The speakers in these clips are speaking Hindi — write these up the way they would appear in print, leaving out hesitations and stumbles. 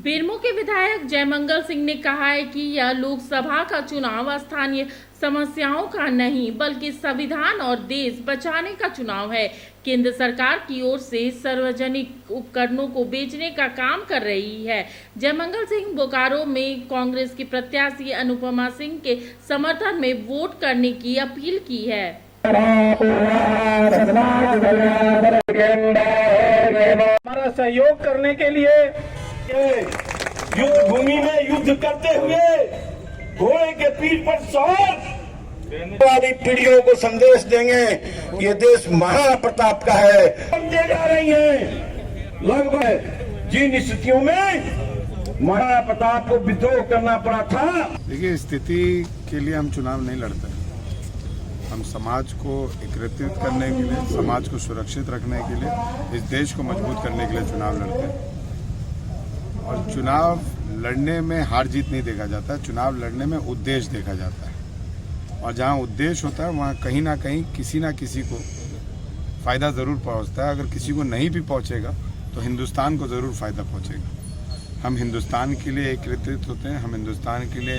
बेरमो के विधायक जयमंगल सिंह ने कहा है कि यह लोकसभा का चुनाव स्थानीय समस्याओं का नहीं बल्कि संविधान और देश बचाने का चुनाव है। केंद्र सरकार की ओर से सार्वजनिक उपकरणों को बेचने का काम कर रही है। जयमंगल सिंह बोकारो में कांग्रेस की प्रत्याशी अनुपमा सिंह के समर्थन में वोट करने की अपील की है। हमारा सहयोग करने के लिए युद्ध भूमि में युद्ध करते हुए घोड़े के पीठ पर सवार वाली पीढ़ियों को संदेश देंगे। ये देश महाप्रताप का है। हम दे जा रही हैं लगभग जिन स्थितियों में महाप्रताप को विद्रोह करना पड़ा था। देखिए, स्थिति के लिए हम चुनाव नहीं लड़ते। हम समाज को एकत्रित करने के लिए, समाज को सुरक्षित रखने के लिए, इस देश को मजबूत करने के लिए चुनाव लड़ते हैं। और चुनाव लड़ने में हार जीत नहीं देखा जाता, चुनाव लड़ने में उद्देश्य देखा जाता है। और जहां उद्देश्य होता है वहां कहीं ना कहीं किसी ना किसी को फायदा जरूर पहुंचता है। अगर किसी को नहीं भी पहुंचेगा तो हिंदुस्तान को जरूर फायदा पहुंचेगा। हम हिंदुस्तान के लिए एकत्रित होते हैं, हम हिंदुस्तान के लिए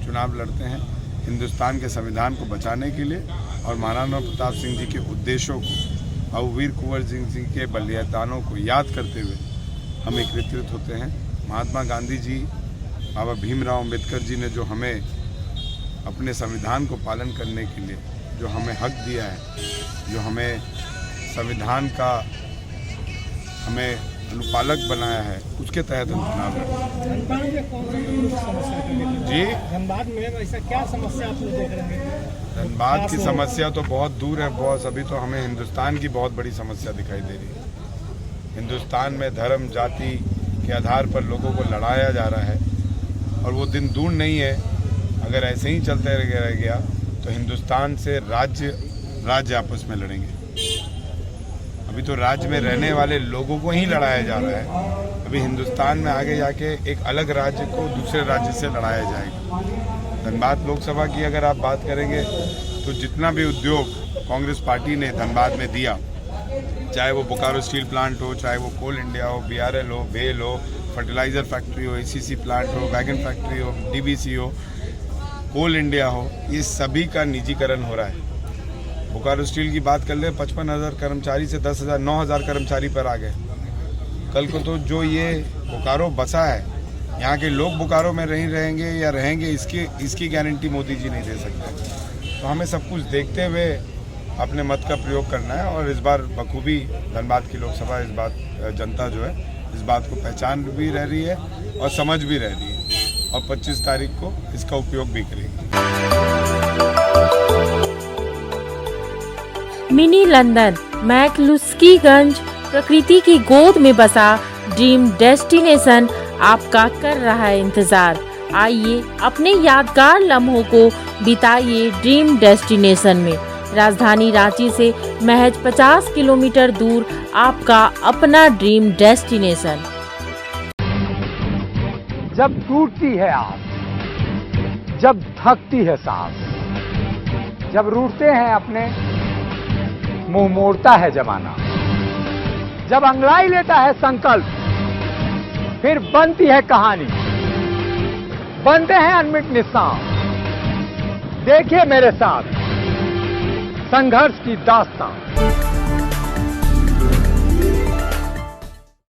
चुनाव लड़ते हैं, हिंदुस्तान के संविधान को बचाने के लिए और महाराणा प्रताप सिंह जी के उद्देश्यों को और वीर कुंवर सिंह जी के बलिदानों को याद करते हुए हम एकत्रित होते हैं। महात्मा गांधी जी, बाबा भीमराव अम्बेडकर जी ने जो हमें अपने संविधान को पालन करने के लिए जो हमें हक दिया है, जो हमें संविधान का हमें अनुपालक बनाया है, उसके तहत हम चुनाव जी। धनबाद में ऐसा क्या समस्या आप लोग देख रहे हैं? धनबाद की समस्या तो बहुत दूर है बॉस। अभी तो हमें हिंदुस्तान की बहुत बड़ी समस्या दिखाई दे रही है। हिंदुस्तान में धर्म जाति के आधार पर लोगों को लड़ाया जा रहा है और वो दिन दूर नहीं है। अगर ऐसे ही चलते रह गया तो हिंदुस्तान से राज्य आपस में लड़ेंगे। अभी तो राज्य में रहने वाले लोगों को ही लड़ाया जा रहा है। अभी हिंदुस्तान में आगे जाके एक अलग राज्य को दूसरे राज्य से लड़ाया जाएगा। धनबाद लोकसभा की अगर आप बात करेंगे तो जितना भी उद्योग कांग्रेस पार्टी ने धनबाद में दिया, चाहे वो बोकारो स्टील प्लांट हो, चाहे वो कोल इंडिया हो, BRL हो, बेल हो, फर्टिलाइजर फैक्ट्री हो, ACC प्लांट हो, वैगन फैक्ट्री हो, DBC हो, कोल इंडिया हो, ये सभी का निजीकरण हो रहा है। बोकारो स्टील की बात कर ले, 55,000 कर्मचारी से 10,000 9,000 कर्मचारी पर आ गए। कल को तो जो ये बोकारो बसा है, यहाँ के लोग बोकारो में नहीं रहेंगे या रहेंगे, इसकी गारंटी मोदी जी नहीं दे सकते। तो हमें सब कुछ देखते हुए अपने मत का प्रयोग करना है। और इस बार बखूबी धनबाद की लोकसभा इस बात जनता जो है इस बात को पहचान भी रह रही है और समझ भी रह रही है और 25 तारीख को इसका उपयोग भी करेगी। मिनी लंदन मैक्लुस्कीगंज प्रकृति की गोद में बसा ड्रीम डेस्टिनेशन आपका कर रहा है इंतजार। आइए अपने यादगार लम्हों को बिताइए ड्रीम डेस्टिनेशन में। राजधानी रांची से महज 50 किलोमीटर दूर आपका अपना ड्रीम डेस्टिनेशन। जब टूटती है आस, जब थकती है सांस, जब रूठते हैं अपने, मुंह मोड़ता है जमाना, जब अंगड़ाई लेता है संकल्प, फिर बनती है कहानी, बनते हैं अनमिट निशान। देखिए मेरे साथ संघर्ष की दास्तां।